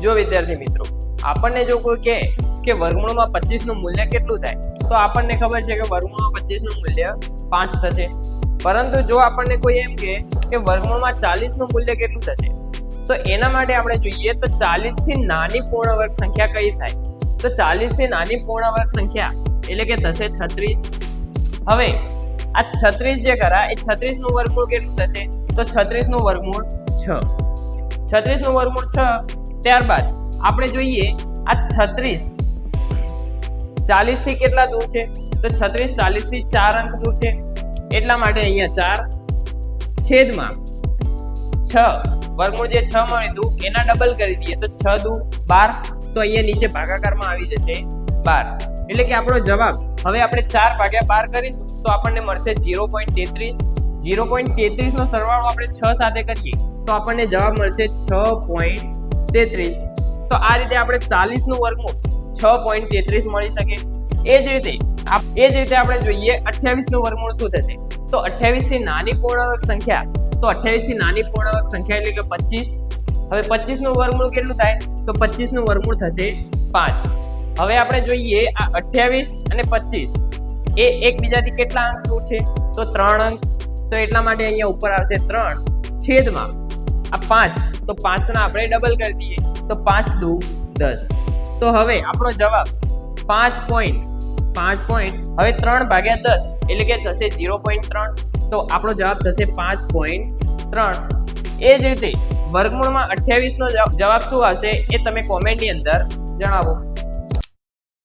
જો વિદ્યાર્થી મિત્રો, આપણને જો કોઈ કહે કે વર્ગમૂળમાં 25 નું મૂલ્ય કેટલું થાય, તો આપણને ખબર છે કે વર્ગમૂળમાં 25 નું મૂલ્ય 5 થશે. પરંતુ જો આપણને કોઈ એમ કહે કે વર્ગમૂળમાં 40 નું મૂલ્ય કેટલું થશે, તો એના માટે આપણે જોઈએ તો 40 થી નાની પૂર્ણ વર્ગ સંખ્યા કઈ થાય? તો 40 થી નાની પૂર્ણ વર્ગ સંખ્યા એટલે કે થશે 36. હવે આ 36 જે ખરા એ 36 નું વર્ગમૂળ કેટલું થશે? તો 36 નું વર્ગમૂળ 6. 36 નું વર્ગમૂળ 6. ત્યારબાદ આપણે જોઈએ આ 36 40 થી કેટલા દૂર છે? તો 36 40 થી 4 અંક દૂર છે, એટલા માટે અહીંયા 4 છેદમાં 6 વર્ગમૂળ જે 6 મળ્યું હતું એના ડબલ કરી દઈએ તો 6 દુ 12. તો અહીંયા નીચે ભાગાકારમાં આવી જશે 12. એટલે કે આપણો જવાબ હવે આપણે 4 ભાગ્યા 12 કરીશું તો આપણને મળશે 0.33. 0.33 નો સરવાળો આપણે 6 સાથે કરીએ તો આપણને જવાબ મળશે 6.33. તો આ રીતે આપણે 40 નું વર્ગમૂળ 6.33 મળી શકે. એ જ રીતે આપણે જોઈએ 28 નું વર્ગમૂળ શું થશે? તો 28 થી નાની પૂર્ણ વર્ગ સંખ્યા, તો 28 થી નાની પૂર્ણ વર્ગ સંખ્યા એટલે કે 25. હવે 25 નું વર્ગમૂળ કેટલું થાય? તો 25 નું વર્ગમૂળ થશે 5. હવે આપણે જોઈએ આ 28 અને 25 એ એકબીજાથી કેટલા અંક દૂર છે? તો 3 અંક. તો એટલા માટે અહીંયા ઉપર આવશે 3 છેદમાં આ 5. તો 5 ના આપણે ડબલ કરી દઈએ તો 5 દુ 10. તો હવે આપણો જવાબ 5. હવે 3 ભાગ્યા 10 એટલે કે થશે 0.3. તો આપણો જવાબ થશે 5.3. એ જ રીતે વર્ગમૂળમાં 28 નો જવાબ શું આવશે એ તમે કોમેન્ટની અંદર જણાવો.